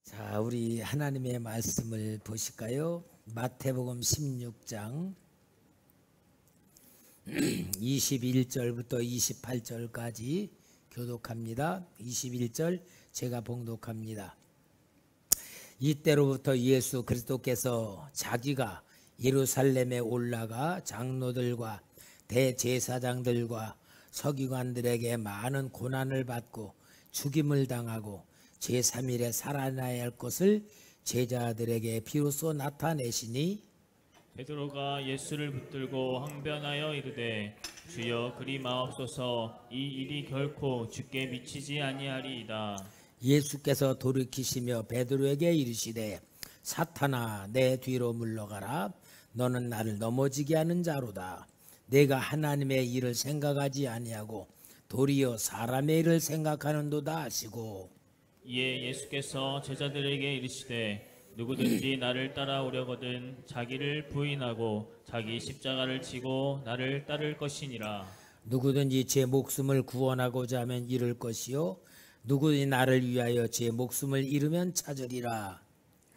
자, 우리 하나님의 말씀을 보실까요? 마태복음 16장 21절부터 28절까지 교독합니다. 21절 제가 봉독합니다. 이때로부터 예수 그리스도께서 자기가 예루살렘에 올라가 장로들과 대제사장들과 서기관들에게 많은 고난을 받고 죽임을 당하고 제3일에 살아나야 할 것을 제자들에게 비로소 나타내시니 베드로가 예수를 붙들고 항변하여 이르되 주여 그리 마옵소서 이 일이 결코 주께 미치지 아니하리이다. 예수께서 돌이키시며 베드로에게 이르시되 사탄아 내 뒤로 물러가라. 너는 나를 넘어지게 하는 자로다. 내가 하나님의 일을 생각하지 아니하고 도리어 사람의 일을 생각하는도다 하시고 이에 예수께서 제자들에게 이르시되 누구든지 나를 따라오려거든 자기를 부인하고 자기 십자가를 지고 나를 따를 것이니라. 누구든지 제 목숨을 구원하고자 하면 잃을 것이요 누구든지 나를 위하여 제 목숨을 잃으면 찾으리라.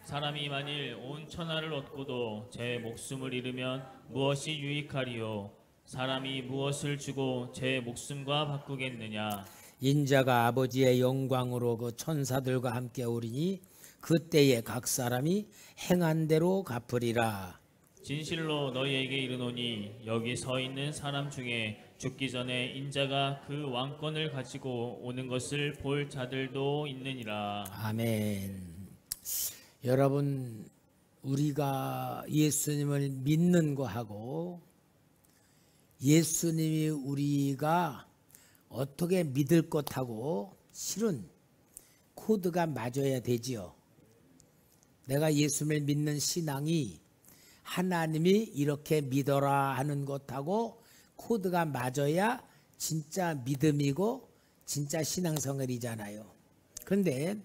사람이 만일 온 천하를 얻고도 제 목숨을 잃으면 무엇이 유익하리요? 사람이 무엇을 주고 제 목숨과 바꾸겠느냐? 인자가 아버지의 영광으로 그 천사들과 함께 오리니 그때에 각 사람이 행한 대로 갚으리라. 진실로 너희에게 이르노니 여기 서 있는 사람 중에 죽기 전에 인자가 그 왕권을 가지고 오는 것을 볼 자들도 있느니라. 아멘. 여러분, 우리가 예수님을 믿는 거하고 예수님이 우리가 어떻게 믿을 것하고 실은 코드가 맞아야 되지요. 내가 예수님을 믿는 신앙이 하나님이 이렇게 믿어라 하는 것하고 코드가 맞아야 진짜 믿음이고 진짜 신앙생활이잖아요. 그런데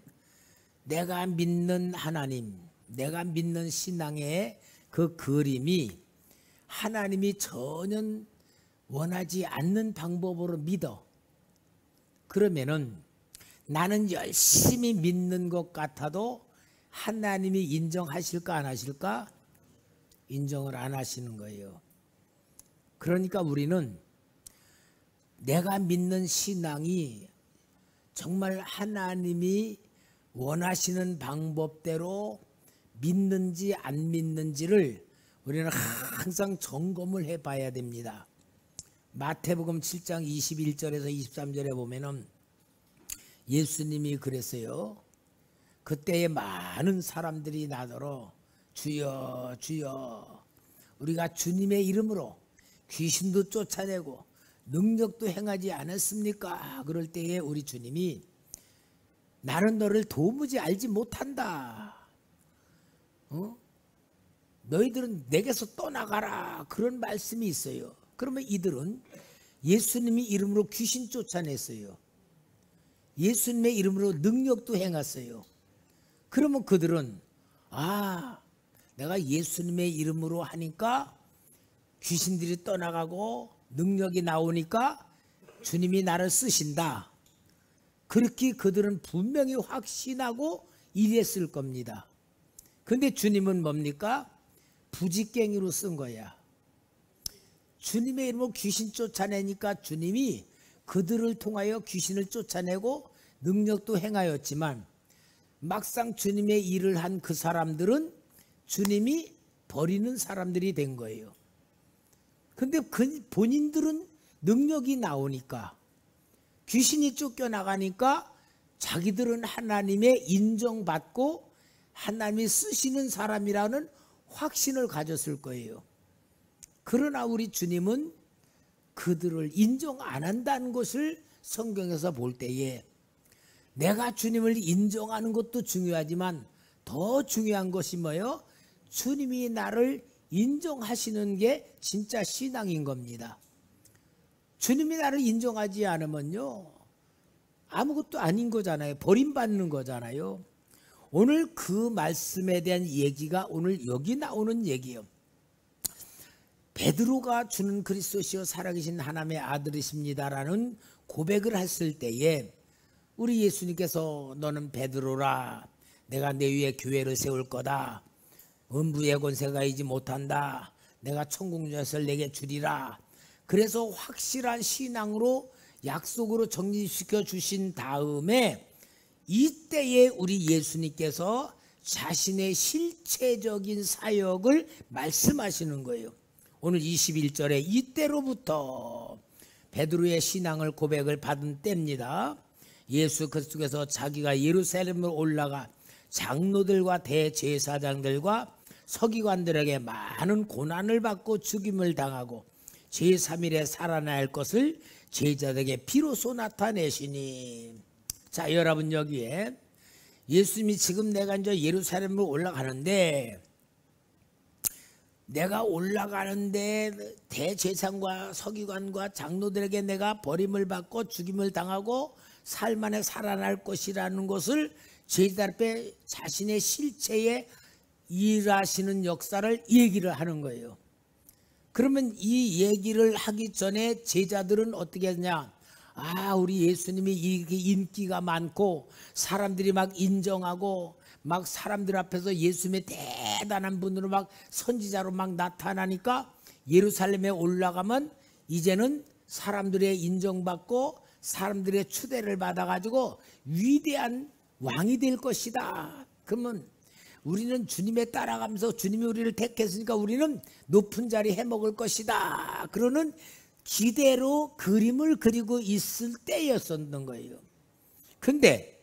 내가 믿는 하나님, 내가 믿는 신앙의 그 그림이 하나님이 전혀 원하지 않는 방법으로 믿어. 그러면은 나는 열심히 믿는 것 같아도 하나님이 인정하실까 안 하실까? 인정을 안 하시는 거예요. 그러니까 우리는 내가 믿는 신앙이 정말 하나님이 원하시는 방법대로 믿는지 안 믿는지를 우리는 항상 점검을 해봐야 됩니다. 마태복음 7장 21절에서 23절에 보면은 예수님이 그랬어요. 그때에 많은 사람들이 나더러 주여 주여 우리가 주님의 이름으로 귀신도 쫓아내고 능력도 행하지 않았습니까? 그럴 때에 우리 주님이 나는 너를 도무지 알지 못한다. 너희들은 내게서 떠나가라. 그런 말씀이 있어요. 그러면 이들은 예수님의 이름으로 귀신 쫓아냈어요. 예수님의 이름으로 능력도 행했어요. 그러면 그들은 내가 예수님의 이름으로 하니까 귀신들이 떠나가고 능력이 나오니까 주님이 나를 쓰신다. 그렇게 그들은 분명히 확신하고 일했을 겁니다. 근데 주님은 뭡니까? 부지깽이로 쓴 거야. 주님의 이름으로 귀신 쫓아내니까 주님이 그들을 통하여 귀신을 쫓아내고 능력도 행하였지만 막상 주님의 일을 한 그 사람들은 주님이 버리는 사람들이 된 거예요. 근데 본인들은 능력이 나오니까 귀신이 쫓겨나가니까 자기들은 하나님의 인정받고 하나님이 쓰시는 사람이라는 확신을 가졌을 거예요. 그러나 우리 주님은 그들을 인정 안 한다는 것을 성경에서 볼 때에 내가 주님을 인정하는 것도 중요하지만 더 중요한 것이 뭐예요? 주님이 나를 인정하시는 게 진짜 신앙인 겁니다. 주님이 나를 인정하지 않으면요 아무것도 아닌 거잖아요. 버림받는 거잖아요. 오늘 그 말씀에 대한 얘기가 오늘 여기 나오는 얘기예요. 베드로가 주는 그리스도시요 살아계신 하나님의 아들이십니다라는 고백을 했을 때에 우리 예수님께서 너는 베드로라 내가 내 위에 교회를 세울 거다. 음부의 권세가 이지 못한다. 내가 천국 엿을 내게 주리라. 그래서 확실한 신앙으로 약속으로 정리시켜 주신 다음에 이때에 우리 예수님께서 자신의 실체적인 사역을 말씀하시는 거예요. 오늘 21절에 이때로부터 베드로의 신앙을 고백을 받은 때입니다. 예수 그리스도께서 자기가 예루살렘으로 올라가 장로들과 대제사장들과 서기관들에게 많은 고난을 받고 죽임을 당하고 제3일에 살아날 것을 제자들에게 비로소 나타내시니. 자, 여러분, 여기에 예수님이 지금 내가 이제 예루살렘으로 올라가는데, 내가 올라가는데 대제사장과 서기관과 장로들에게 내가 버림을 받고 죽임을 당하고 삶 안에 살아날 것이라는 것을 제자들 앞에 자신의 실체에 일하시는 역사를 얘기를 하는 거예요. 그러면 이 얘기를 하기 전에 제자들은 어떻게 했냐? 아, 우리 예수님이 이렇게 인기가 많고 사람들이 막 인정하고 막 사람들 앞에서 예수님의 대단한 분으로 막 선지자로 막 나타나니까 예루살렘에 올라가면 이제는 사람들의 인정받고 사람들의 추대를 받아가지고 위대한 왕이 될 것이다. 그러면 우리는 주님에 따라가면서 주님이 우리를 택했으니까 우리는 높은 자리 해먹을 것이다. 그러는 기대로 그림을 그리고 있을 때였었던 거예요. 근데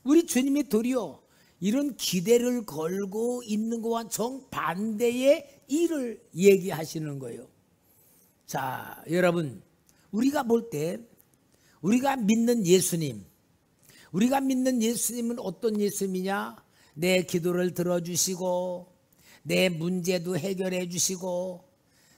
우리 주님이 도리어 이런 기대를 걸고 있는 것과 정반대의 일을 얘기하시는 거예요. 자, 여러분, 우리가 볼 때 우리가 믿는 예수님, 우리가 믿는 예수님은 어떤 예수님이냐? 내 기도를 들어주시고 내 문제도 해결해 주시고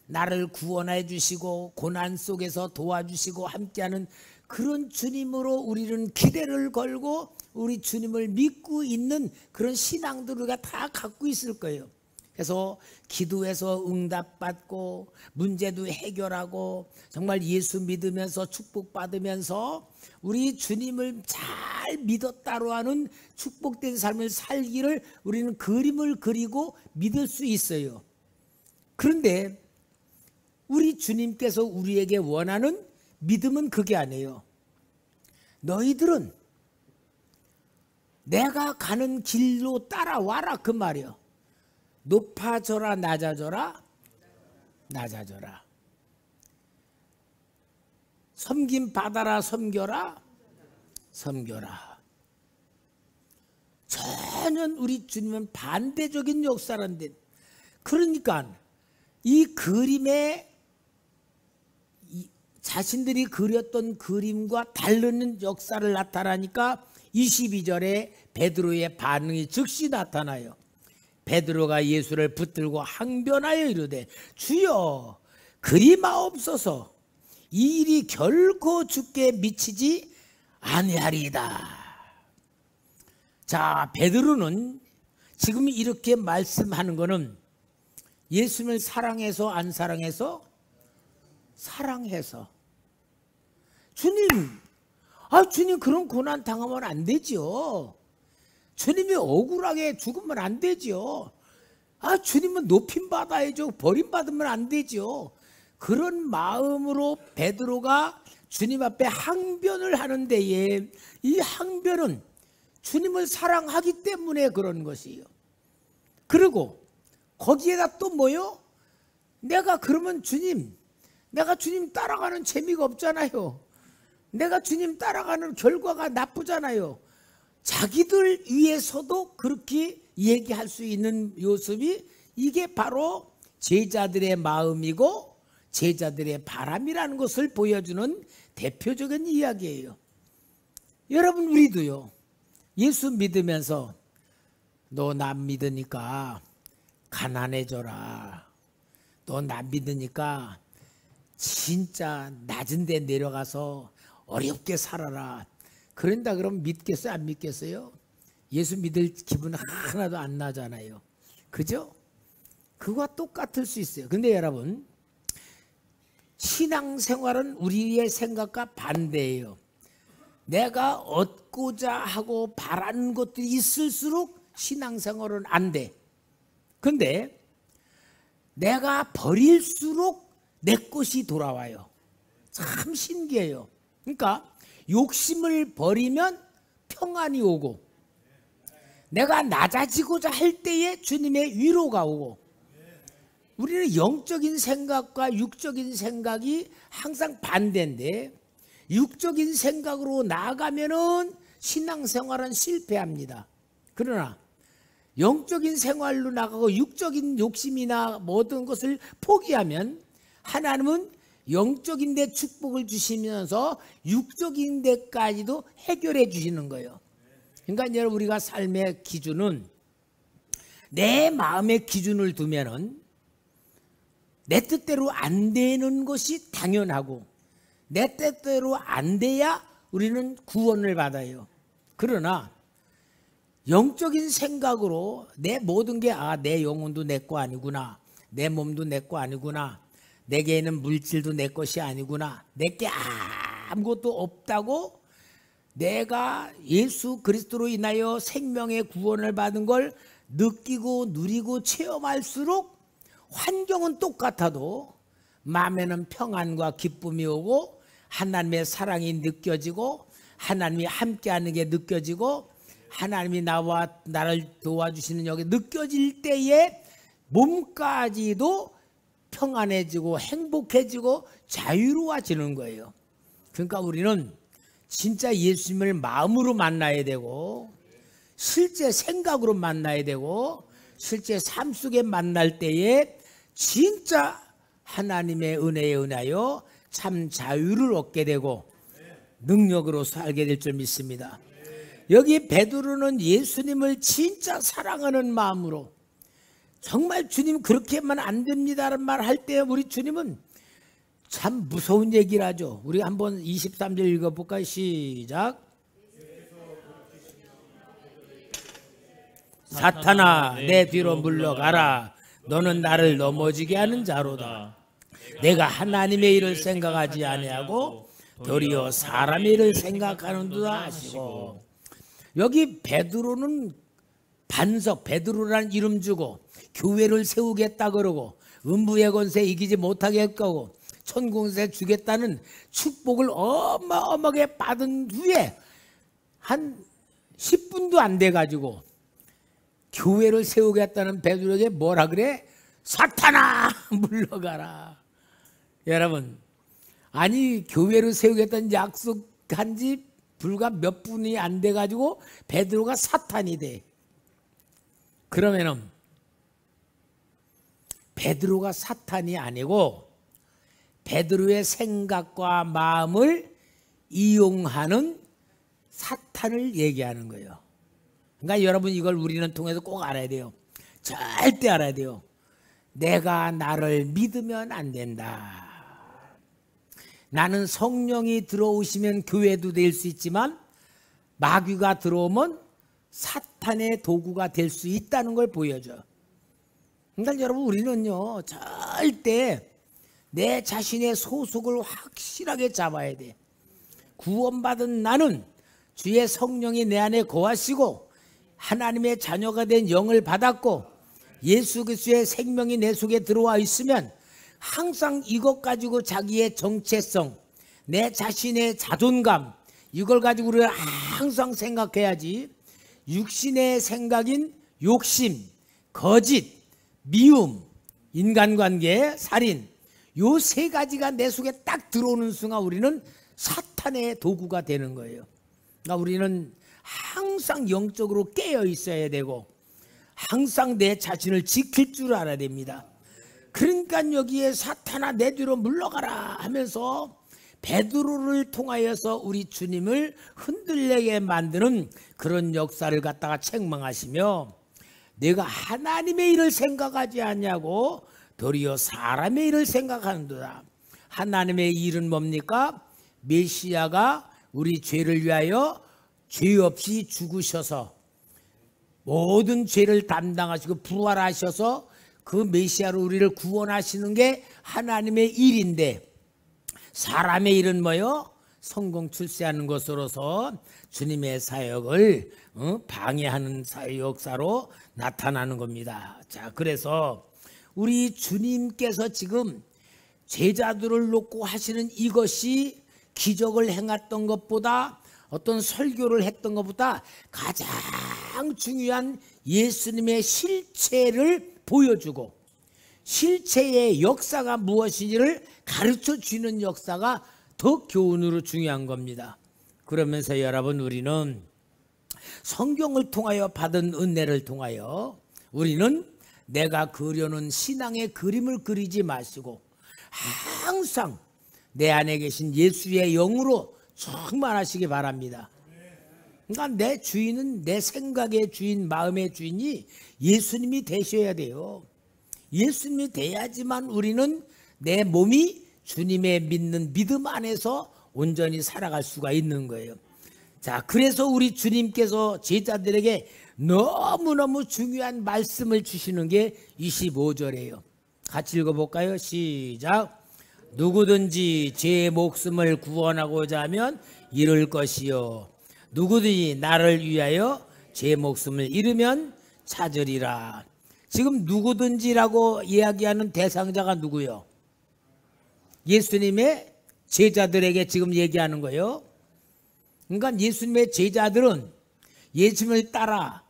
나를 구원해 주시고 고난 속에서 도와주시고 함께하는 그런 주님으로 우리는 기대를 걸고 우리 주님을 믿고 있는 그런 신앙들을 우리가 다 갖고 있을 거예요. 그래서 기도해서 응답받고 문제도 해결하고 정말 예수 믿으면서 축복받으면서 우리 주님을 잘 믿었다로 하는 축복된 삶을 살기를 우리는 그림을 그리고 믿을 수 있어요. 그런데 우리 주님께서 우리에게 원하는 믿음은 그게 아니에요. 너희들은 내가 가는 길로 따라와라, 그 말이요. 높아져라, 낮아져라, 낮아져라. 섬김 받아라, 섬겨라, 섬겨라. 전혀 우리 주님은 반대적인 역사란데, 그러니까 이 그림에 자신들이 그렸던 그림과 다른 역사를 나타나니까 22절에 베드로의 반응이 즉시 나타나요. 베드로가 예수를 붙들고 항변하여 이르되 주여 그리마옵소서, 이 일이 결코 주께 미치지 아니하리이다. 자, 베드로는 지금 이렇게 말씀하는 것은 예수님을 사랑해서 안 사랑해서? 사랑해서. 주님, 주님 그런 고난 당하면 안 되죠. 주님이 억울하게 죽으면 안 되죠. 주님은 높임 받아야죠. 버림받으면 안 되죠. 그런 마음으로 베드로가 주님 앞에 항변을 하는 데에 이 항변은 주님을 사랑하기 때문에 그런 것이에요. 그리고 거기에다 또 뭐요? 내가 그러면 주님, 내가 주님 따라가는 재미가 없잖아요. 내가 주님 따라가는 결과가 나쁘잖아요. 자기들 위해서도 그렇게 얘기할 수 있는 모습이 이게 바로 제자들의 마음이고 제자들의 바람이라는 것을 보여주는 대표적인 이야기예요. 여러분, 우리도요, 예수 믿으면서 너 나 믿으니까 가난해져라, 너 나 믿으니까 진짜 낮은 데 내려가서 어렵게 살아라, 그런다 그러면 믿겠어요? 안 믿겠어요? 예수 믿을 기분 하나도 안 나잖아요. 그죠? 그거와 똑같을 수 있어요. 근데 여러분, 신앙생활은 우리의 생각과 반대예요. 내가 얻고자 하고 바라는 것들이 있을수록 신앙생활은 안 돼. 근데 내가 버릴수록 내 것이 돌아와요. 참 신기해요. 그러니까 욕심을 버리면 평안이 오고, 내가 낮아지고자 할 때에 주님의 위로가 오고, 우리는 영적인 생각과 육적인 생각이 항상 반대인데, 육적인 생각으로 나아가면은 신앙생활은 실패합니다. 그러나 영적인 생활로 나가고 육적인 욕심이나 모든 것을 포기하면 하나님은 영적인 데 축복을 주시면서 육적인 데까지도 해결해 주시는 거예요. 그러니까 여러분, 우리가 삶의 기준은 내 마음의 기준을 두면은 내 뜻대로 안 되는 것이 당연하고, 내 뜻대로 안 돼야 우리는 구원을 받아요. 그러나 영적인 생각으로 내 모든 게 내 영혼도 내 거 아니구나, 내 몸도 내 거 아니구나, 내게 있는 물질도 내 것이 아니구나, 내게 아무것도 없다고, 내가 예수 그리스도로 인하여 생명의 구원을 받은 걸 느끼고 누리고 체험할수록 환경은 똑같아도 마음에는 평안과 기쁨이 오고, 하나님의 사랑이 느껴지고, 하나님이 함께하는 게 느껴지고, 하나님이 나를 도와주시는 여기 느껴질 때에 몸까지도 평안해지고 행복해지고 자유로워지는 거예요. 그러니까 우리는 진짜 예수님을 마음으로 만나야 되고, 실제 생각으로 만나야 되고, 실제 삶 속에 만날 때에 진짜 하나님의 은혜에 은하여 참 자유를 얻게 되고 능력으로 살게 될 줄 믿습니다. 여기 베드로는 예수님을 진짜 사랑하는 마음으로, 정말 주님 그렇게만 안 됩니다라는 말 할 때 우리 주님은 참 무서운 얘기를 하죠. 우리 한번 23절 읽어볼까요? 시작. 사탄아, 내 뒤로 물러가라. 너는 나를 넘어지게 하는 자로다. 내가 하나님의 일을 생각하지 아니하고 도리어 사람의 일을 생각하는도다 하시고, 여기 베드로는 반석, 베드로라는 이름 주고 교회를 세우겠다 그러고, 음부의 권세 이기지 못하게 할 거고, 천공세 주겠다는 축복을 어마어마하게 받은 후에 한 10분도 안 돼가지고 교회를 세우겠다는 베드로에게 뭐라 그래? 사탄아, 물러가라. 여러분, 아니 교회를 세우겠다는 약속한 지 불과 몇 분이 안 돼가지고 베드로가 사탄이 돼. 그러면은 베드로가 사탄이 아니고 베드로의 생각과 마음을 이용하는 사탄을 얘기하는 거예요. 그러니까 여러분, 이걸 우리는 통해서 꼭 알아야 돼요. 절대 알아야 돼요. 내가 나를 믿으면 안 된다. 나는 성령이 들어오시면 교회도 될 수 있지만 마귀가 들어오면 사탄의 도구가 될 수 있다는 걸 보여줘. 그러니까 여러분, 우리는요 절대 내 자신의 소속을 확실하게 잡아야 돼. 구원받은 나는 주의 성령이 내 안에 거하시고 하나님의 자녀가 된 영을 받았고 예수 그리스도의 생명이 내 속에 들어와 있으면 항상 이것 가지고 자기의 정체성, 내 자신의 자존감, 이걸 가지고 우리가 항상 생각해야지. 육신의 생각인 욕심, 거짓, 미움, 인간관계, 살인, 요 세 가지가 내 속에 딱 들어오는 순간 우리는 사탄의 도구가 되는 거예요. 그러니까 우리는 항상 영적으로 깨어 있어야 되고 항상 내 자신을 지킬 줄 알아야 됩니다. 그러니까 여기에 사탄아 내 뒤로 물러가라 하면서 베드로를 통하여서 우리 주님을 흔들리게 만드는 그런 역사를 갖다가 책망하시며, 내가 하나님의 일을 생각하지 않냐고 도리어 사람의 일을 생각하는도다. 하나님의 일은 뭡니까? 메시아가 우리 죄를 위하여 죄 없이 죽으셔서 모든 죄를 담당하시고 부활하셔서 그 메시아로 우리를 구원하시는 게 하나님의 일인데, 사람의 일은 뭐요? 성공 출세하는 것으로서 주님의 사역을 방해하는 역사로 나타나는 겁니다. 자, 그래서 우리 주님께서 지금 제자들을 놓고 하시는 이것이 기적을 행했던 것보다 어떤 설교를 했던 것보다 가장 중요한 예수님의 실체를 보여주고 실체의 역사가 무엇인지를 가르쳐 주는 역사가 더 교훈으로 중요한 겁니다. 그러면서 여러분, 우리는 성경을 통하여 받은 은혜를 통하여 우리는 내가 그려놓은 신앙의 그림을 그리지 마시고 항상 내 안에 계신 예수의 영으로 충만하시기 바랍니다. 그러니까 내 주인은, 내 생각의 주인, 마음의 주인이 예수님이 되셔야 돼요. 예수님이 돼야지만 우리는 내 몸이 주님의 믿는 믿음 안에서 온전히 살아갈 수가 있는 거예요. 자, 그래서 우리 주님께서 제자들에게 너무너무 중요한 말씀을 주시는 게 25절이에요. 같이 읽어볼까요? 시작. 누구든지 제 목숨을 구원하고자 하면 잃을 것이요 누구든지 나를 위하여 제 목숨을 잃으면 찾으리라. 지금 누구든지라고 이야기하는 대상자가 누구요? 예수님의 제자들에게 지금 얘기하는 거예요. 그러니까 예수님의 제자들은 예수님을 따라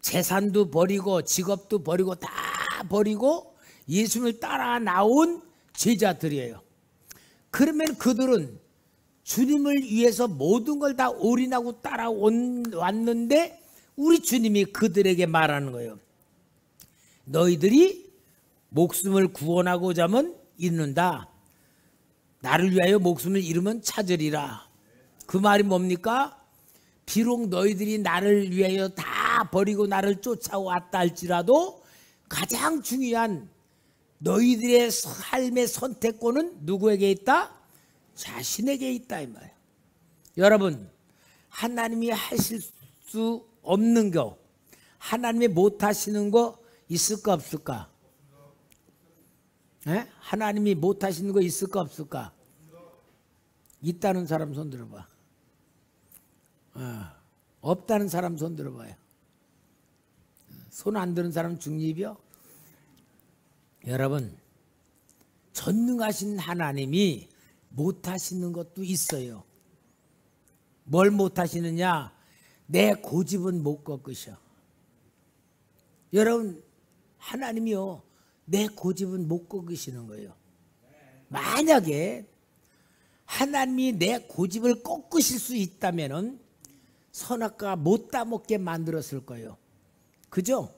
재산도 버리고 직업도 버리고 다 버리고 예수님을 따라 나온 제자들이에요. 그러면 그들은 주님을 위해서 모든 걸 다 올인하고 따라왔는데 우리 주님이 그들에게 말하는 거예요. 너희들이 목숨을 구원하고자 하면 잃는다. 나를 위하여 목숨을 잃으면 찾으리라. 그 말이 뭡니까? 비록 너희들이 나를 위하여 다 버리고 나를 쫓아왔다 할지라도 가장 중요한 너희들의 삶의 선택권은 누구에게 있다? 자신에게 있다, 이 말이에요. 여러분, 하나님이 하실 수 없는 거, 하나님이 못 하시는 거 있을까 없을까? 에? 하나님이 못 하시는 거 있을까 없을까? 있다는 사람 손 들어봐. 없다는 사람 손 들어봐요. 손 안 드는 사람 중립이요? 여러분, 전능하신 하나님이 못하시는 것도 있어요. 뭘 못하시느냐? 내 고집은 못 꺾으셔. 여러분, 하나님이요, 내 고집은 못 꺾으시는 거예요. 만약에 하나님이 내 고집을 꺾으실 수 있다면 선악과 못 따먹게 만들었을 거예요. 그죠?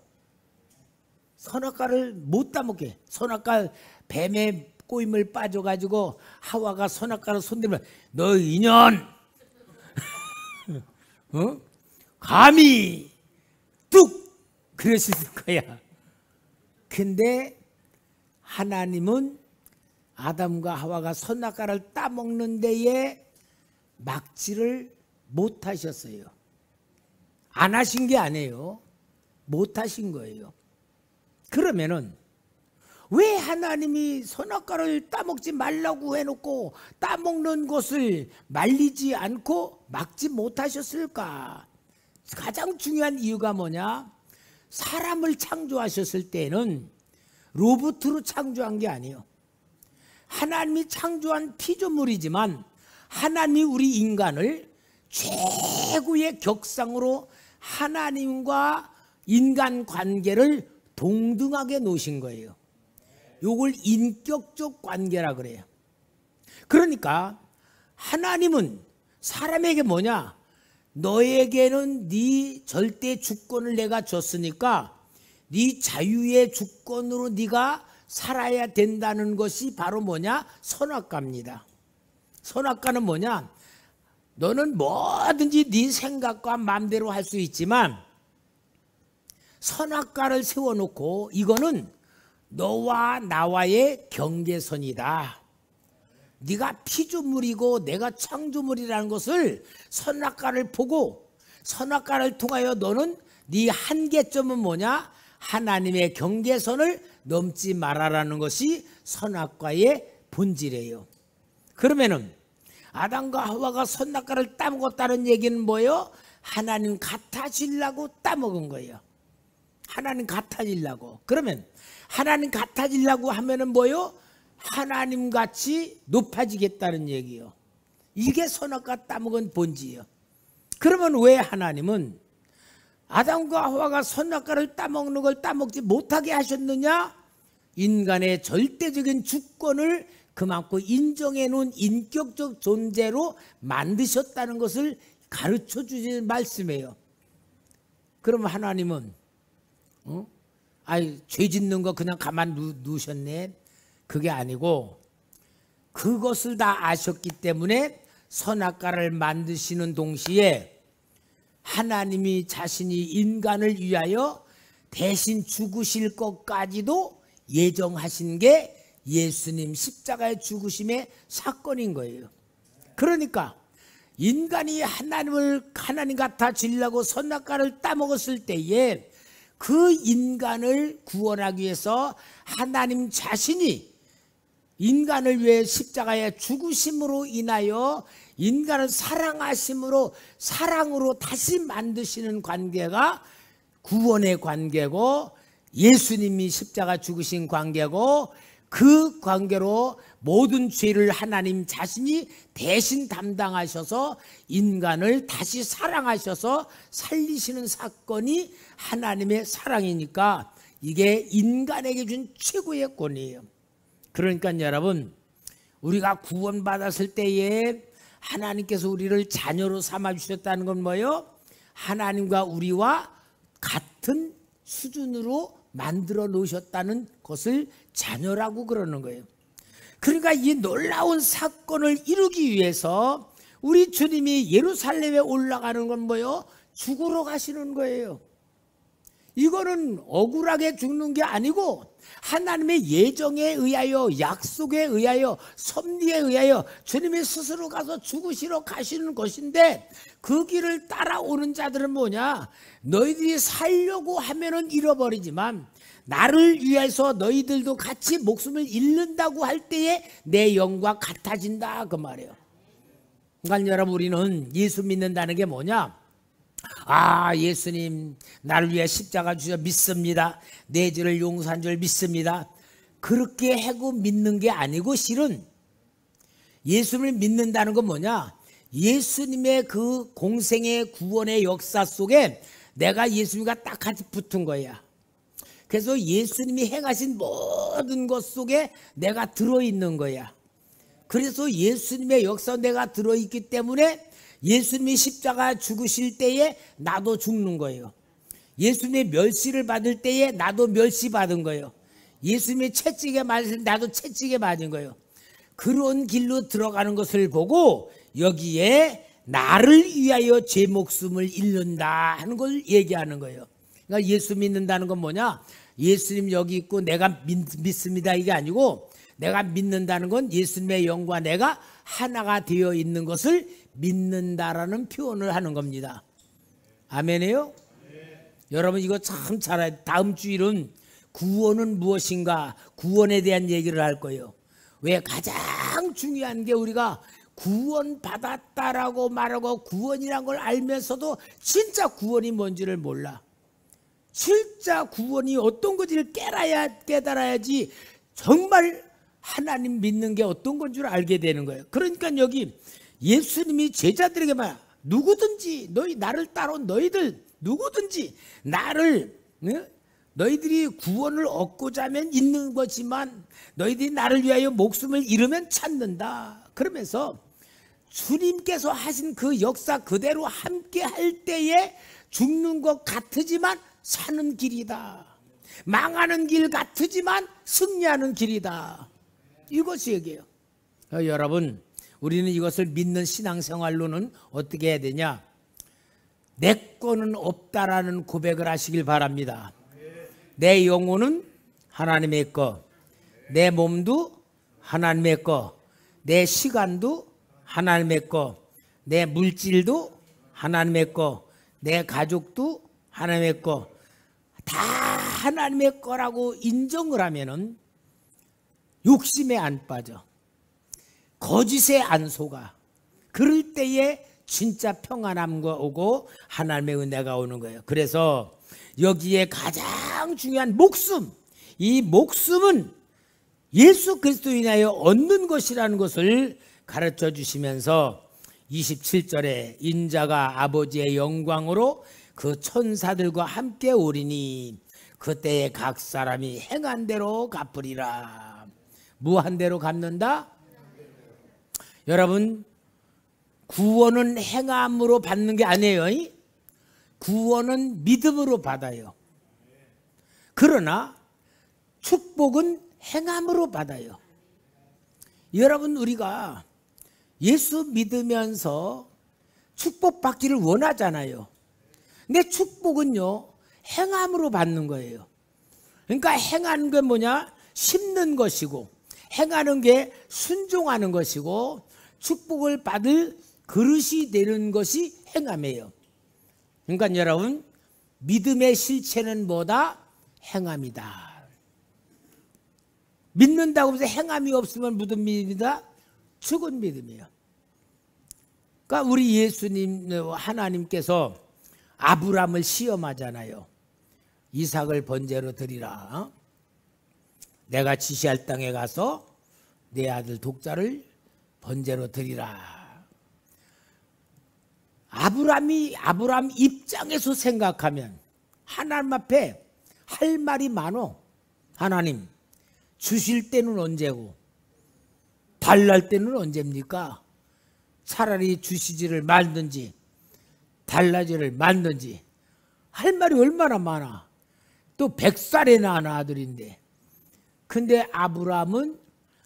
선악과를 못 따먹게. 선악과 뱀의 꼬임을 빠져가지고 하와가 선악과를 손들면 너 인연 감히 뚝 그러실 거야. 근데 하나님은 아담과 하와가 선악과를 따먹는 데에 막지를 못하셨어요. 안 하신 게 아니에요. 못하신 거예요. 그러면은 왜 하나님이 선악과를 따먹지 말라고 해놓고 따먹는 것을 말리지 않고 막지 못하셨을까? 가장 중요한 이유가 뭐냐? 사람을 창조하셨을 때는 로봇으로 창조한 게 아니에요. 하나님이 창조한 피조물이지만 하나님이 우리 인간을 최고의 격상으로 하나님과 인간 관계를 동등하게 놓으신 거예요. 요걸 인격적 관계라 그래요. 그러니까 하나님은 사람에게 뭐냐? 너에게는 네 절대 주권을 내가 줬으니까 네 자유의 주권으로 네가 살아야 된다는 것이 바로 뭐냐? 선악과입니다. 선악과는 뭐냐? 너는 뭐든지 네 생각과 마음대로 할 수 있지만 선악과를 세워놓고 이거는 너와 나와의 경계선이다. 네가 피조물이고 내가 창조물이라는 것을 선악과를 보고 선악과를 통하여 너는 네 한계점은 뭐냐? 하나님의 경계선을 넘지 말아라는 것이 선악과의 본질이에요. 그러면은 아담과 하와가 선악과를 따먹었다는 얘기는 뭐예요? 하나님 같아지려고 따먹은 거예요. 하나님 같아지려고. 그러면 하나님 같아지려고 하면은 뭐예요? 하나님같이 높아지겠다는 얘기예요. 이게 선악과 따먹은 본질이에요. 그러면 왜 하나님은 아담과 하와가 선악과를 따먹는 걸 따먹지 못하게 하셨느냐? 인간의 절대적인 주권을 그만큼 인정해 놓은 인격적 존재로 만드셨다는 것을 가르쳐 주시는 말씀이에요. 그럼 하나님은 죄 짓는 거 그냥 가만 두셨네? 그게 아니고 그것을 다 아셨기 때문에 선악과를 만드시는 동시에 하나님이 자신이 인간을 위하여 대신 죽으실 것까지도 예정하신 게 예수님 십자가의 죽으심의 사건인 거예요. 그러니까 인간이 하나님 같아지려고 선악과를 따먹었을 때에 그 인간을 구원하기 위해서 하나님 자신이 인간을 위해 십자가의 죽으심으로 인하여 인간을 사랑하심으로 사랑으로 다시 만드시는 관계가 구원의 관계고 예수님이 십자가 죽으신 관계고 그 관계로 모든 죄를 하나님 자신이 대신 담당하셔서 인간을 다시 사랑하셔서 살리시는 사건이 하나님의 사랑이니까 이게 인간에게 준 최고의 권위예요. 그러니까 여러분 우리가 구원받았을 때에 하나님께서 우리를 자녀로 삼아주셨다는 건 뭐예요? 하나님과 우리와 같은 수준으로 만들어 놓으셨다는 것을 자녀라고 그러는 거예요. 그러니까 이 놀라운 사건을 이루기 위해서 우리 주님이 예루살렘에 올라가는 건 뭐예요? 죽으러 가시는 거예요. 이거는 억울하게 죽는 게 아니고 하나님의 예정에 의하여 약속에 의하여 섭리에 의하여 주님이 스스로 가서 죽으시러 가시는 것인데 그 길을 따라오는 자들은 뭐냐? 너희들이 살려고 하면은 잃어버리지만 나를 위해서 너희들도 같이 목숨을 잃는다고 할 때에 내 영과 같아진다 그 말이에요. 그러니까 여러분 우리는 예수 믿는다는 게 뭐냐? 예수님 나를 위해 십자가 주셔 믿습니다. 내 죄를 용서한 줄 믿습니다. 그렇게 하고 믿는 게 아니고 실은 예수님을 믿는다는 건 뭐냐? 예수님의 그 공생의 구원의 역사 속에 내가 예수님과 딱 같이 붙은 거야. 그래서 예수님이 행하신 모든 것 속에 내가 들어있는 거야. 그래서 예수님의 역사 내가 들어있기 때문에 예수님이 십자가 죽으실 때에 나도 죽는 거예요. 예수님의 멸시를 받을 때에 나도 멸시 받은 거예요. 예수님의 채찍에 맞을 때 나도 채찍에 맞은 거예요. 그런 길로 들어가는 것을 보고 여기에 나를 위하여 제 목숨을 잃는다 하는 걸 얘기하는 거예요. 그러니까 예수 믿는다는 건 뭐냐? 예수님 여기 있고 내가 믿습니다 이게 아니고 내가 믿는다는 건 예수님의 영과 내가 하나가 되어 있는 것을 믿는다라는 표현을 하는 겁니다. 아멘이에요? 여러분 이거 참 잘 알아요. 다음 주일은 구원은 무엇인가 구원에 대한 얘기를 할 거예요. 왜 가장 중요한 게 우리가 구원받았다라고 말하고 구원이란 걸 알면서도 진짜 구원이 뭔지를 몰라. 진짜 구원이 어떤 건지를 깨달아야지 정말 하나님 믿는 게 어떤 건 줄 알게 되는 거예요. 그러니까 여기 예수님이 제자들에게 말 누구든지 너희 나를 따라온 너희들 누구든지 나를 너희들이 구원을 얻고자 하면 있는 거지만 너희들이 나를 위하여 목숨을 잃으면 찾는다. 그러면서 주님께서 하신 그 역사 그대로 함께 할 때에 죽는 것 같으지만 사는 길이다. 망하는 길 같으지만 승리하는 길이다. 이것이 얘기예요. 여러분 우리는 이것을 믿는 신앙생활로는 어떻게 해야 되냐? 내 거는 없다라는 고백을 하시길 바랍니다. 내 영혼은 하나님의 거, 내 몸도 하나님의 거, 내 시간도 하나님의 거, 내 물질도 하나님의 거, 내 가족도 하나님의 거, 다 하나님의 거라고 인정을 하면은 욕심에 안 빠져, 거짓에 안 속아, 그럴 때에 진짜 평안함과 오고 하나님의 은혜가 오는 거예요. 그래서 여기에 가장 중요한 목숨, 이 목숨은 예수 그리스도로 인하여 얻는 것이라는 것을 가르쳐 주시면서 27절에 인자가 아버지의 영광으로 그 천사들과 함께 오리니 그때에 각 사람이 행한 대로 갚으리라. 무한 대로 갚는다? 여러분, 구원은 행함으로 받는 게 아니에요. 구원은 믿음으로 받아요. 그러나 축복은 행함으로 받아요. 여러분, 우리가 예수 믿으면서 축복받기를 원하잖아요. 근데 축복은요, 행함으로 받는 거예요. 그러니까 행하는 게 뭐냐? 심는 것이고, 행하는 게 순종하는 것이고, 축복을 받을 그릇이 되는 것이 행함이에요. 그러니까 여러분, 믿음의 실체는 뭐다? 행함이다. 믿는다고 해서 행함이 없으면 무슨 믿음이다? 죽은 믿음이에요. 그러니까 우리 예수님, 하나님께서 아브라함을 시험하잖아요. 이삭을 번제로 드리라. 내가 지시할 땅에 가서 내 아들 독자를 번제로 드리라. 아브라함 입장에서 생각하면 하나님 앞에 할 말이 많어. 하나님, 주실 때는 언제고 달랄 때는 언제입니까? 차라리 주시지를 말든지 달라지를 말든지 할 말이 얼마나 많아. 또 100살에 낳은 아들인데. 근데 아브라함은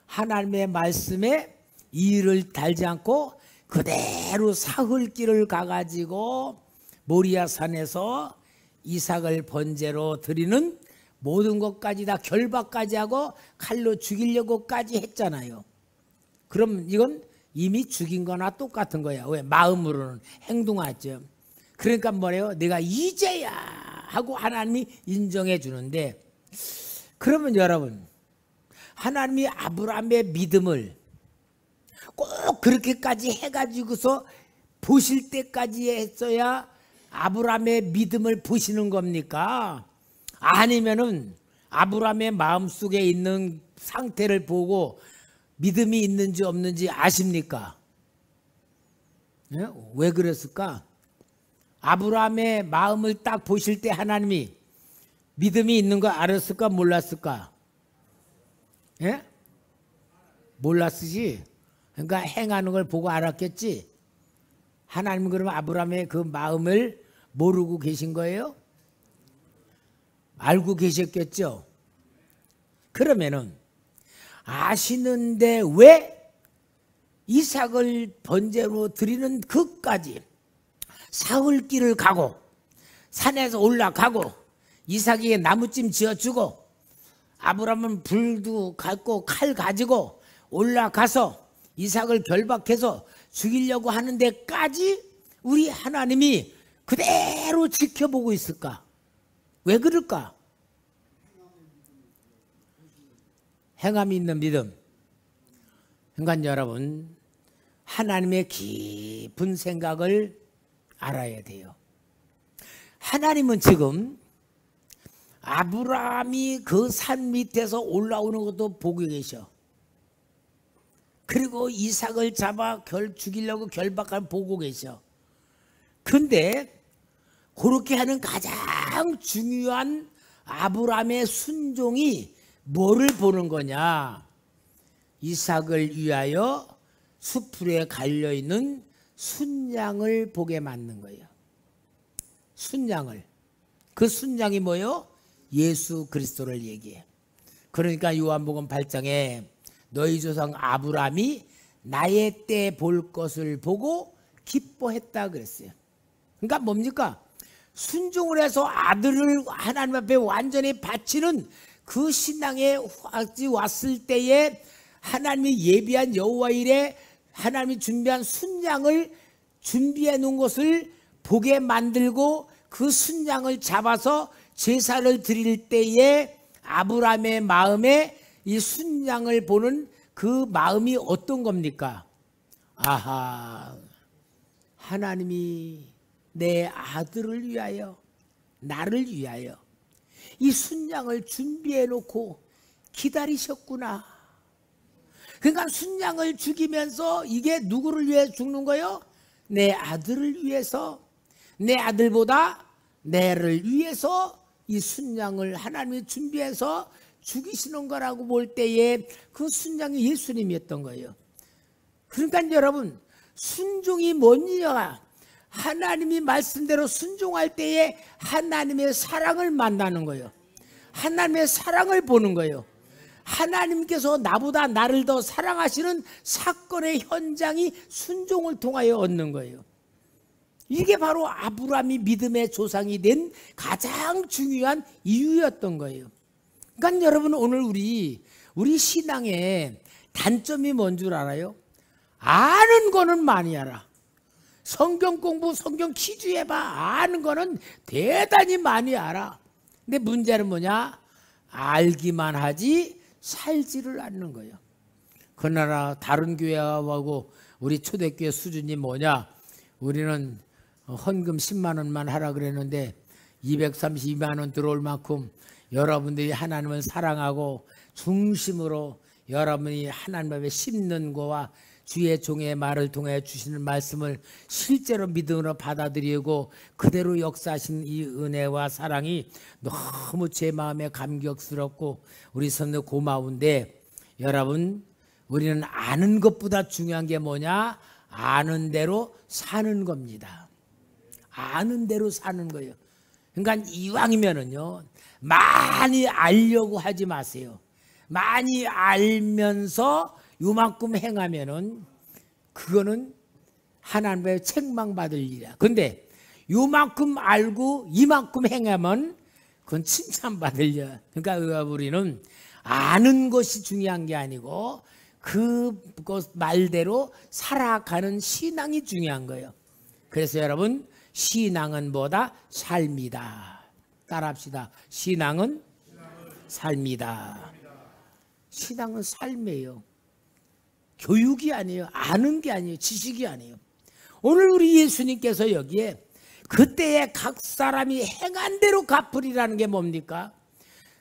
하나님의 말씀에 이를 달지 않고 그대로 사흘길을 가가지고 모리아 산에서 이삭을 번제로 드리는 모든 것까지 다 결박까지 하고 칼로 죽이려고까지 했잖아요. 그럼 이건 이미 죽인 거나 똑같은 거야. 왜? 마음으로는 행동하죠. 그러니까 뭐래요? 내가 이제야 하고 하나님이 인정해 주는데, 그러면 여러분, 하나님이 아브라함의 믿음을 꼭 그렇게까지 해가지고서 보실 때까지 했어야 아브라함의 믿음을 보시는 겁니까? 아니면은 아브라함의 마음속에 있는 상태를 보고 믿음이 있는지 없는지 아십니까? 예? 왜 그랬을까? 아브라함의 마음을 딱 보실 때 하나님이 믿음이 있는 거 알았을까 몰랐을까? 예? 몰랐으지. 그러니까 행하는 걸 보고 알았겠지. 하나님은 그러면 아브라함의 그 마음을 모르고 계신 거예요? 알고 계셨겠죠. 그러면은 아시는데 왜 이삭을 번제로 드리는 그까지 사흘길을 가고 산에서 올라가고 이삭에게 나무찜 지어주고 아브라함은 불도 갖고 칼 가지고 올라가서 이삭을 결박해서 죽이려고 하는 데까지 우리 하나님이 그대로 지켜보고 있을까? 왜 그럴까? 행함이 있는 믿음. 그러니까 여러분, 하나님의 깊은 생각을 알아야 돼요. 하나님은 지금 아브라함이 그 산 밑에서 올라오는 것도 보고 계셔. 그리고 이삭을 잡아 죽이려고 결박을 보고 계셔. 근데 그렇게 하는 가장 중요한 아브라함의 순종이 뭐를 보는 거냐? 이삭을 위하여 수풀에 갈려있는 순양을 보게 만든 거예요. 순양을. 그 순양이 뭐예요? 예수 그리스도를 얘기해. 그러니까 요한복음 8장에 너희 조상 아브라함이 나의 때 볼 것을 보고 기뻐했다 그랬어요. 그러니까 뭡니까? 순종을 해서 아들을 하나님 앞에 완전히 바치는 그 신앙에 왔을 때에 하나님이 예비한 여호와 일에 하나님이 준비한 순양을 준비해 놓은 것을 보게 만들고 그 순양을 잡아서 제사를 드릴 때에 아브라함의 마음에 이 순양을 보는 그 마음이 어떤 겁니까? 아하, 하나님이 내 아들을 위하여, 나를 위하여 이 순양을 준비해 놓고 기다리셨구나. 그러니까 순양을 죽이면서 이게 누구를 위해 죽는 거예요? 내 아들을 위해서, 내 아들보다 내를 위해서 이 순양을 하나님이 준비해서 죽이시는 거라고 볼 때에 그 순양이 예수님이었던 거예요. 그러니까 여러분, 순종이 뭐냐? 하나님이 말씀대로 순종할 때에 하나님의 사랑을 만나는 거예요. 하나님의 사랑을 보는 거예요. 하나님께서 나보다 나를 더 사랑하시는 사건의 현장이 순종을 통하여 얻는 거예요. 이게 바로 아브라함이 믿음의 조상이 된 가장 중요한 이유였던 거예요. 그러니까 여러분, 오늘 우리 신앙의 단점이 뭔 줄 알아요? 아는 거는 많이 알아. 성경 공부, 성경 퀴즈해봐. 아는 거는 대단히 많이 알아. 근데 문제는 뭐냐? 알기만 하지 살지를 않는 거예요. 그러나 다른 교회하고 우리 초대교회 수준이 뭐냐? 우리는 헌금 10만 원만 하라 그랬는데 232만 원 들어올 만큼 여러분들이 하나님을 사랑하고 중심으로 여러분이 하나님 앞에 심는 거와 주의 종의 말을 통해 주시는 말씀을 실제로 믿음으로 받아들이고 그대로 역사하신 이 은혜와 사랑이 너무 제 마음에 감격스럽고 우리 성도 고마운데, 여러분, 우리는 아는 것보다 중요한 게 뭐냐? 아는 대로 사는 겁니다. 아는 대로 사는 거예요. 그러니까 이왕이면은요, 많이 알려고 하지 마세요. 많이 알면서 요만큼 행하면은 그거는 하나님의 책망받을 일이야. 근데 요만큼 알고 이만큼 행하면 그건 칭찬받을 일이야. 그러니까 우리는 아는 것이 중요한 게 아니고 그것 말대로 살아가는 신앙이 중요한 거예요. 그래서 여러분, 신앙은 뭐다? 삶이다. 따라합시다. 신앙은 삶이다. 신앙은 삶이에요. 교육이 아니에요. 아는 게 아니에요. 지식이 아니에요. 오늘 우리 예수님께서 여기에 그때의 각 사람이 행한 대로 갚으리라는 게 뭡니까?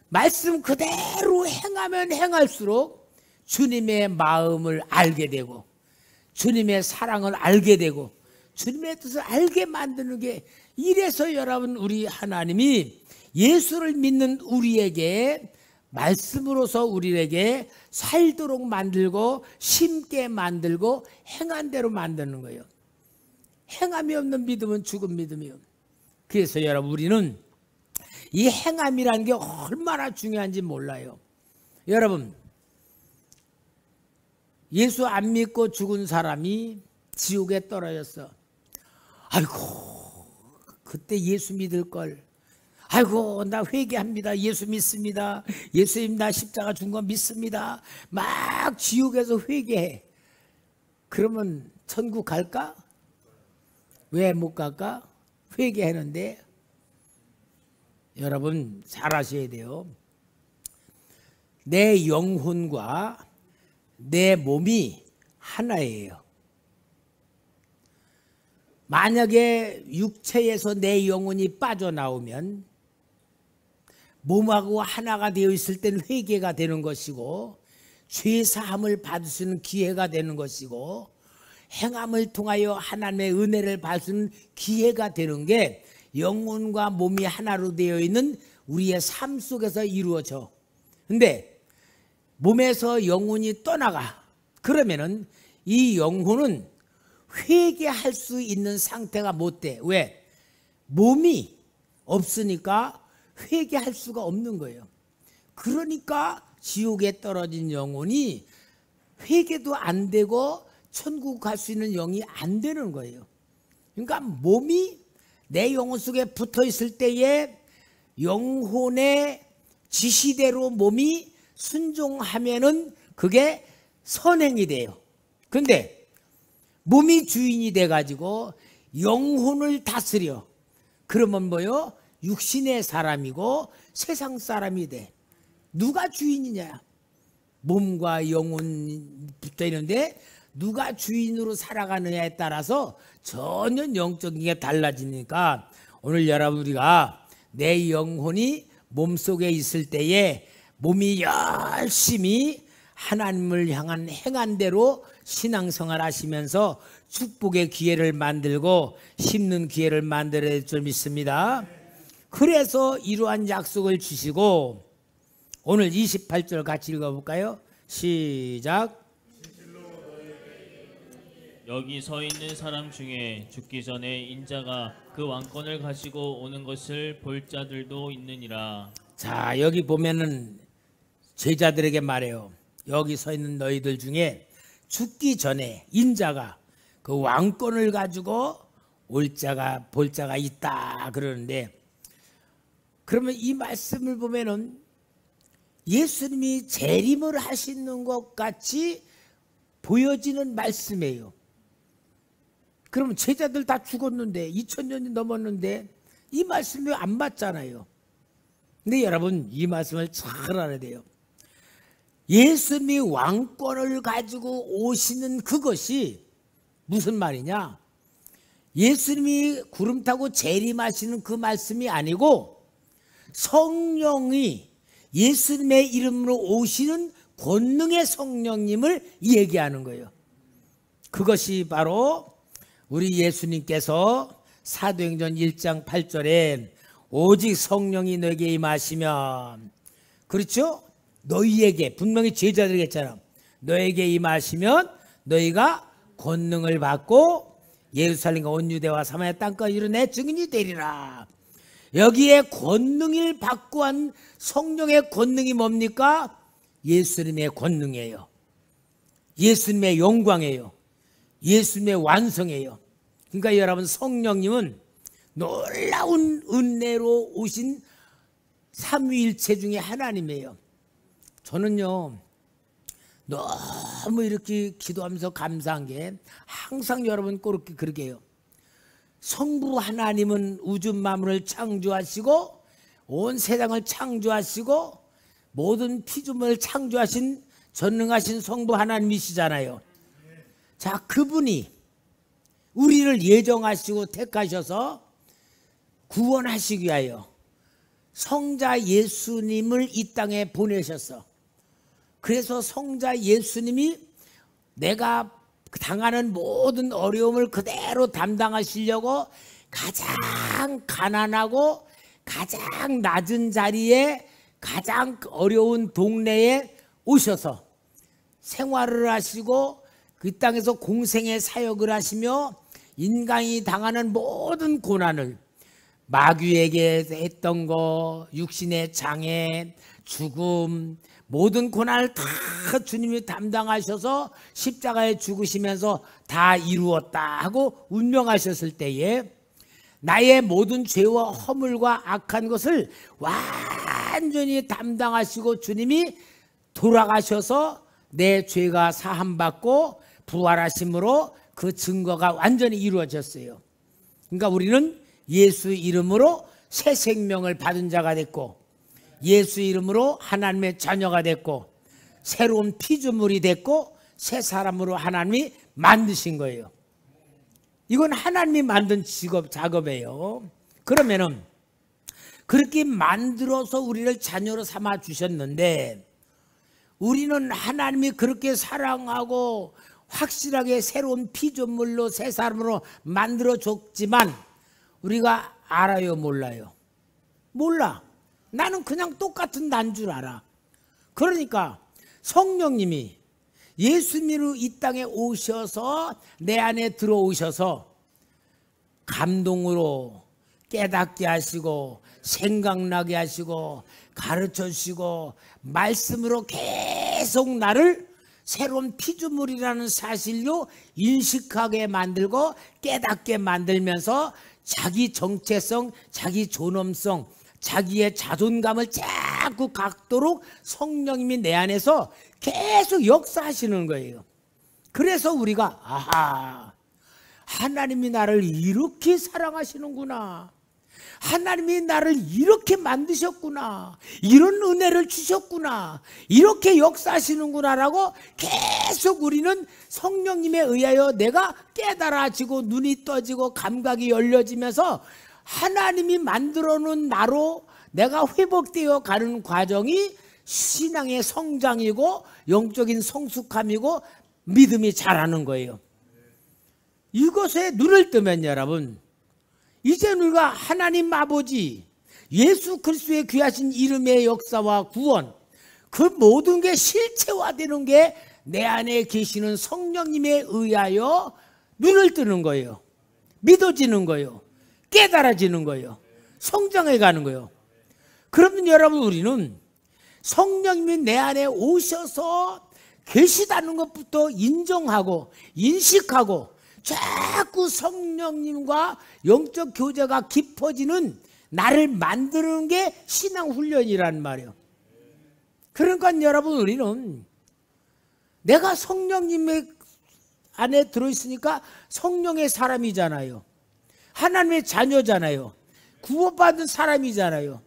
말씀 그대로 행하면 행할수록 주님의 마음을 알게 되고 주님의 사랑을 알게 되고 주님의 뜻을 알게 만드는 게, 이래서 여러분, 우리 하나님이 예수를 믿는 우리에게 말씀으로서 우리에게 살도록 만들고 심게 만들고 행한 대로 만드는 거예요. 행함이 없는 믿음은 죽은 믿음이에요. 그래서 여러분, 우리는 이 행함이라는 게 얼마나 중요한지 몰라요. 여러분, 예수 안 믿고 죽은 사람이 지옥에 떨어졌어. 아이고, 그때 예수 믿을 걸. 아이고, 나 회개합니다. 예수 믿습니다. 예수님 나 십자가 준 거 믿습니다. 막 지옥에서 회개해. 그러면 천국 갈까? 왜 못 갈까? 회개하는데. 여러분, 잘 아셔야 돼요. 내 영혼과 내 몸이 하나예요. 만약에 육체에서 내 영혼이 빠져나오면 몸하고 하나가 되어 있을 때는 회개가 되는 것이고 죄사함을 받을 수 있는 기회가 되는 것이고 행함을 통하여 하나님의 은혜를 받을 수 있는 기회가 되는 게 영혼과 몸이 하나로 되어 있는 우리의 삶 속에서 이루어져. 근데 몸에서 영혼이 떠나가. 그러면은 이 영혼은 회개할 수 있는 상태가 못 돼. 왜? 몸이 없으니까 회개할 수가 없는 거예요. 그러니까 지옥에 떨어진 영혼이 회개도 안 되고 천국 갈 수 있는 영이 안 되는 거예요. 그러니까 몸이 내 영혼 속에 붙어 있을 때에 영혼의 지시대로 몸이 순종하면은 그게 선행이 돼요. 근데 몸이 주인이 돼가지고 영혼을 다스려. 그러면 뭐요? 육신의 사람이고 세상 사람이 돼. 누가 주인이냐? 몸과 영혼이 붙어 있는데 누가 주인으로 살아가느냐에 따라서 전혀 영적인 게 달라지니까 오늘 여러분 우리가 내 영혼이 몸속에 있을 때에 몸이 열심히 하나님을 향한 행한 대로 신앙생활 하시면서 축복의 기회를 만들고 심는 기회를 만들어야 될 줄 믿습니다. 그래서 이러한 약속을 주시고 오늘 28절 같이 읽어볼까요? 시작. 여기 서 있는 사람 중에 죽기 전에 인자가 그 왕권을 가지고 오는 것을 볼 자들도 있느니라. 자, 여기 보면은 제자들에게 말해요. 여기 서 있는 너희들 중에 죽기 전에 인자가 그 왕권을 가지고 올 자가 볼 자가 있다 그러는데, 그러면 이 말씀을 보면은 예수님이 재림을 하시는 것 같이 보여지는 말씀이에요. 그러면 제자들 다 죽었는데 2000년이 넘었는데 이 말씀이 안 맞잖아요. 근데 여러분 이 말씀을 잘 알아야 돼요. 예수님이 왕권을 가지고 오시는 그것이 무슨 말이냐? 예수님이 구름 타고 재림하시는 그 말씀이 아니고 성령이 예수님의 이름으로 오시는 권능의 성령님을 얘기하는 거예요. 그것이 바로 우리 예수님께서 사도행전 1장 8절에 오직 성령이 너에게 임하시면, 그렇죠? 너희에게, 분명히 제자들에게 했잖아. 너에게 임하시면 너희가 권능을 받고 예루살렘과 온 유대와 사마리아 땅까지 이르러 내 증인이 되리라. 여기에 권능을 받고 한 성령의 권능이 뭡니까? 예수님의 권능이에요. 예수님의 영광이에요. 예수님의 완성이에요. 그러니까 여러분 성령님은 놀라운 은혜로 오신 삼위일체 중에 하나님이에요. 저는요 너무 이렇게 기도하면서 감사한 게 항상 여러분 꼭 그렇게 해요. 성부 하나님은 우주 만물을 창조하시고 온 세상을 창조하시고 모든 피조물을 창조하신 전능하신 성부 하나님이시잖아요. 자, 그분이 우리를 예정하시고 택하셔서 구원하시기 위하여 성자 예수님을 이 땅에 보내셨어. 그래서 성자 예수님이 내가 당하는 모든 어려움을 그대로 담당하시려고 가장 가난하고 가장 낮은 자리에 가장 어려운 동네에 오셔서 생활을 하시고 그 땅에서 공생의 사역을 하시며 인간이 당하는 모든 고난을, 마귀에게 했던 거, 육신의 장애, 죽음, 모든 고난을 다 주님이 담당하셔서 십자가에 죽으시면서 다 이루었다 하고 운명하셨을 때에 나의 모든 죄와 허물과 악한 것을 완전히 담당하시고 주님이 돌아가셔서 내 죄가 사함받고 부활하심으로 그 증거가 완전히 이루어졌어요. 그러니까 우리는 예수 이름으로 새 생명을 받은 자가 됐고 예수 이름으로 하나님의 자녀가 됐고 새로운 피조물이 됐고 새 사람으로 하나님이 만드신 거예요. 이건 하나님이 만든 작업이에요. 그러면은 그렇게 만들어서 우리를 자녀로 삼아 주셨는데 우리는 하나님이 그렇게 사랑하고 확실하게 새로운 피조물로 새 사람으로 만들어 줬지만 우리가 알아요, 몰라요? 몰라. 나는 그냥 똑같은 난 줄 알아. 그러니까 성령님이 예수님으로 이 땅에 오셔서 내 안에 들어오셔서 감동으로 깨닫게 하시고 생각나게 하시고 가르쳐 주시고 말씀으로 계속 나를 새로운 피조물이라는 사실로 인식하게 만들고 깨닫게 만들면서 자기 정체성, 자기 존엄성, 자기의 자존감을 자꾸 갖도록 성령님이 내 안에서 계속 역사하시는 거예요. 그래서 우리가 아하, 하나님이 나를 이렇게 사랑하시는구나. 하나님이 나를 이렇게 만드셨구나, 이런 은혜를 주셨구나, 이렇게 역사하시는구나라고 계속 우리는 성령님에 의하여 내가 깨달아지고 눈이 떠지고 감각이 열려지면서 하나님이 만들어 놓은 나로 내가 회복되어 가는 과정이 신앙의 성장이고 영적인 성숙함이고 믿음이 자라는 거예요. 이것에 눈을 뜨면 여러분, 이제 우리가 하나님 아버지 예수 그리스도의 귀하신 이름의 역사와 구원, 그 모든 게 실체화되는 게 내 안에 계시는 성령님에 의하여 눈을 뜨는 거예요. 믿어지는 거예요. 깨달아지는 거예요. 성장해 가는 거예요. 그러면 여러분, 우리는 성령님이 내 안에 오셔서 계시다는 것부터 인정하고 인식하고 자꾸 성령님과 영적 교제가 깊어지는 나를 만드는 게 신앙훈련이란 말이에요. 그러니까 여러분, 우리는 내가 성령님의 안에 들어있으니까 성령의 사람이잖아요. 하나님의 자녀잖아요. 구원받은 사람이잖아요.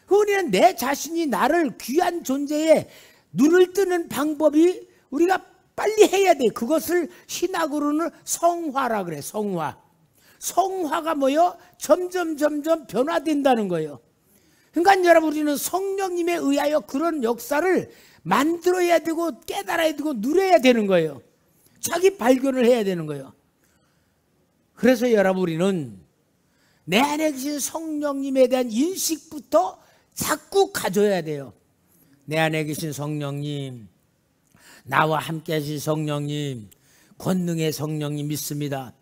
우리는 내 자신이 나를 귀한 존재에 눈을 뜨는 방법이 우리가 빨리 해야 돼. 그것을 신학으로는 성화라 그래. 성화. 성화가 뭐요? 점점 변화된다는 거예요. 그러니까 여러분, 우리는 성령님에 의하여 그런 역사를 만들어야 되고 깨달아야 되고 누려야 되는 거예요. 자기 발견을 해야 되는 거예요. 그래서 여러분, 우리는 내 안에 계신 성령님에 대한 인식부터 자꾸 가져야 돼요. 내 안에 계신 성령님, 나와 함께 하신 성령님, 권능의 성령님 믿습니다.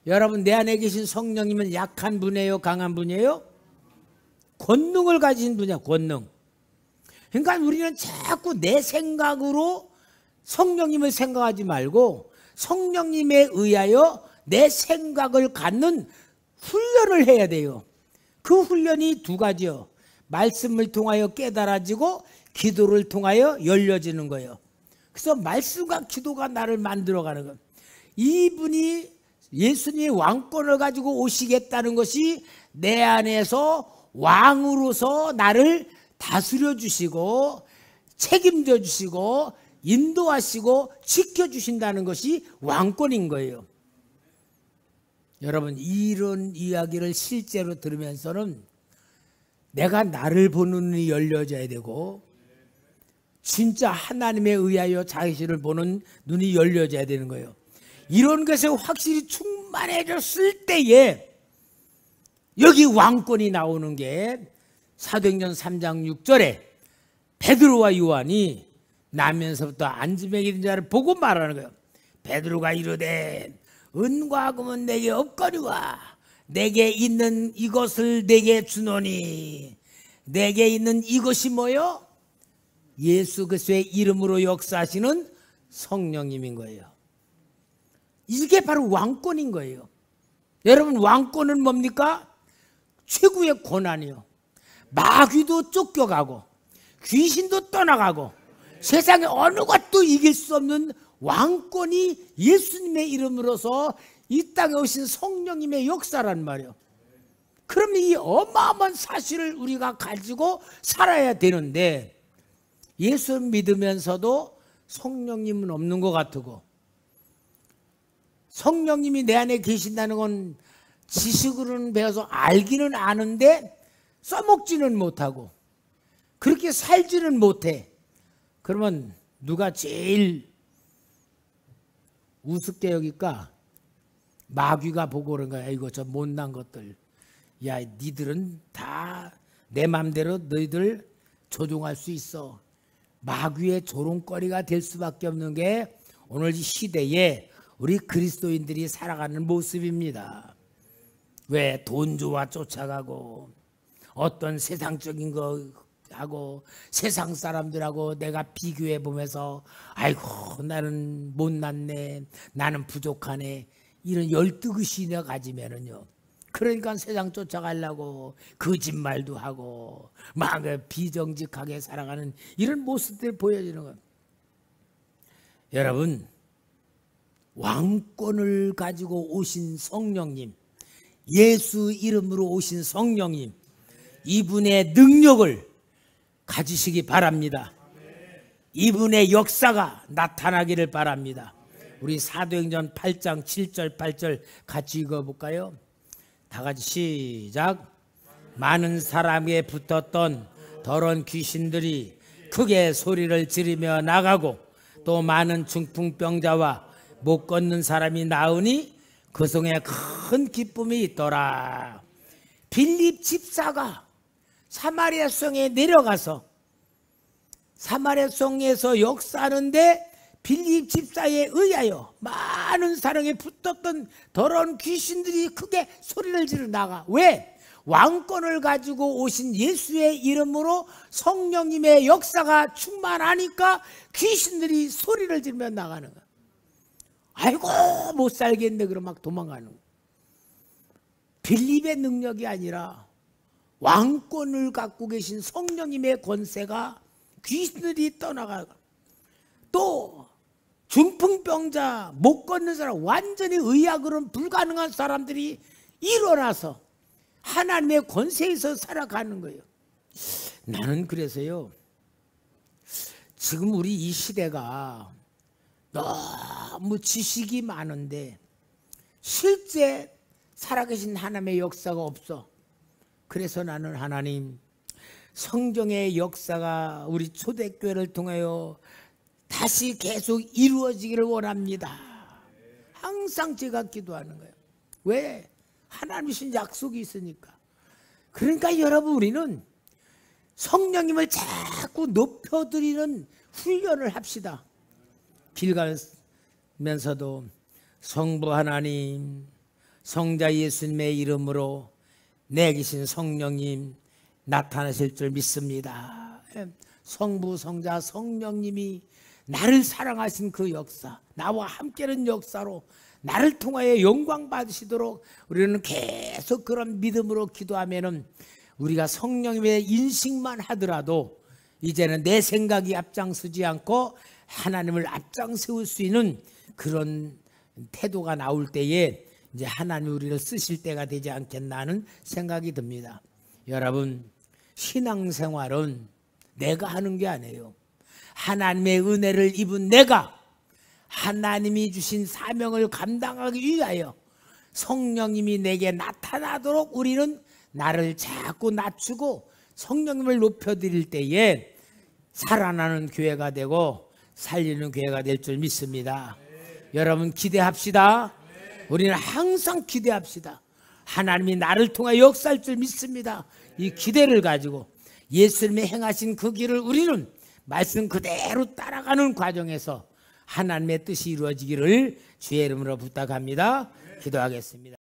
여러분, 내 안에 계신 성령님은 약한 분이에요? 강한 분이에요? 권능을 가진 분이야. 권능. 그러니까 우리는 자꾸 내 생각으로 성령님을 생각하지 말고 성령님에 의하여 내 생각을 갖는 훈련을 해야 돼요. 그 훈련이 두 가지요. 말씀을 통하여 깨달아지고 기도를 통하여 열려지는 거예요. 그래서 말씀과 기도가 나를 만들어가는 거예요. 이분이 예수님의 왕권을 가지고 오시겠다는 것이 내 안에서 왕으로서 나를 다스려 주시고 책임져 주시고 인도하시고 지켜주신다는 것이 왕권인 거예요. 여러분, 이런 이야기를 실제로 들으면서는 내가 나를 보는 눈이 열려져야 되고 진짜 하나님에 의하여 자신을 보는 눈이 열려져야 되는 거예요. 이런 것에 확실히 충만해졌을 때에 여기 왕권이 나오는 게 사도행전 3장 6절에 베드로와 요한이 나면서부터 안지병이 된 자를 보고 말하는 거예요. 베드로가 이르되 은과 금은 내게 없거니와 내게 있는 이것을 내게 주노니. 내게 있는 이것이 뭐요? 예수 그리스도의 이름으로 역사하시는 성령님인 거예요. 이게 바로 왕권인 거예요. 여러분, 왕권은 뭡니까? 최고의 권한이요. 마귀도 쫓겨가고 귀신도 떠나가고 세상에 어느 것도 이길 수 없는 왕권이 예수님의 이름으로서 이 땅에 오신 성령님의 역사란 말이에요. 그럼 이 어마어마한 사실을 우리가 가지고 살아야 되는데 예수 믿으면서도 성령님은 없는 것 같고 성령님이 내 안에 계신다는 건 지식으로는 배워서 알기는 아는데 써먹지는 못하고 그렇게 살지는 못해. 그러면 누가 제일 우습게 여길까? 마귀가 보고 그런 거야. 이거 저 못난 것들. 야, 니들은 다 내 맘대로 너희들 조종할 수 있어. 마귀의 조롱거리가 될 수밖에 없는 게 오늘 이 시대에 우리 그리스도인들이 살아가는 모습입니다. 왜 돈주와 쫓아가고 어떤 세상적인 거 하고 세상 사람들하고 내가 비교해 보면서 아이고 나는 못났네, 나는 부족하네, 이런 열등의식이 가지면은요, 그러니까 세상 쫓아가려고 거짓말도 하고 막 비정직하게 살아가는 이런 모습들이 보여지는 거예요. 여러분, 왕권을 가지고 오신 성령님, 예수 이름으로 오신 성령님, 이분의 능력을 가지시기 바랍니다. 이분의 역사가 나타나기를 바랍니다. 우리 사도행전 8장 7절 8절 같이 읽어볼까요? 다 같이 시작. 많은 사람에 붙었던 더러운 귀신들이 크게 소리를 지르며 나가고 또 많은 중풍병자와 못 걷는 사람이 나으니 그 성에 큰 기쁨이 있더라. 빌립 집사가 사마리아 성에 내려가서 사마리아 성에서 역사하는데 빌립 집사에 의하여 많은 사람에 붙었던 더러운 귀신들이 크게 소리를 지르 나가. 왜? 왕권을 가지고 오신 예수의 이름으로 성령님의 역사가 충만하니까 귀신들이 소리를 지르며 나가는 거야. 아이고 못 살겠네 그러고 막 도망가는 거야. 빌립의 능력이 아니라 왕권을 갖고 계신 성령님의 권세가 귀신들이 떠나가. 또 중풍병자, 못 걷는 사람, 완전히 의학으로는 불가능한 사람들이 일어나서 하나님의 권세에서 살아가는 거예요. 나는 그래서요, 지금 우리 이 시대가 너무 지식이 많은데 실제 살아계신 하나님의 역사가 없어. 그래서 나는 하나님, 성경의 역사가 우리 초대교회를 통하여 다시 계속 이루어지기를 원합니다. 항상 제가 기도하는 거예요. 왜? 하나님이신 약속이 있으니까. 그러니까 여러분, 우리는 성령님을 자꾸 높여드리는 훈련을 합시다. 길 가면서도 성부 하나님, 성자 예수님의 이름으로 내 계신 성령님 나타나실 줄 믿습니다. 성부, 성자, 성령님이 나를 사랑하신 그 역사, 나와 함께하는 역사로 나를 통하여 영광 받으시도록 우리는 계속 그런 믿음으로 기도하면은 우리가 성령님의 인식만 하더라도 이제는 내 생각이 앞장서지 않고 하나님을 앞장세울 수 있는 그런 태도가 나올 때에 이제 하나님이 우리를 쓰실 때가 되지 않겠나 하는 생각이 듭니다. 여러분, 신앙생활은 내가 하는 게 아니에요. 하나님의 은혜를 입은 내가 하나님이 주신 사명을 감당하기 위하여 성령님이 내게 나타나도록 우리는 나를 자꾸 낮추고 성령님을 높여드릴 때에 살아나는 교회가 되고 살리는 교회가 될 줄 믿습니다. 여러분, 기대합시다. 우리는 항상 기대합시다. 하나님이 나를 통해 역사할 줄 믿습니다. 이 기대를 가지고 예수님이 행하신 그 길을 우리는 말씀 그대로 따라가는 과정에서 하나님의 뜻이 이루어지기를 주의 이름으로 부탁합니다. 기도하겠습니다.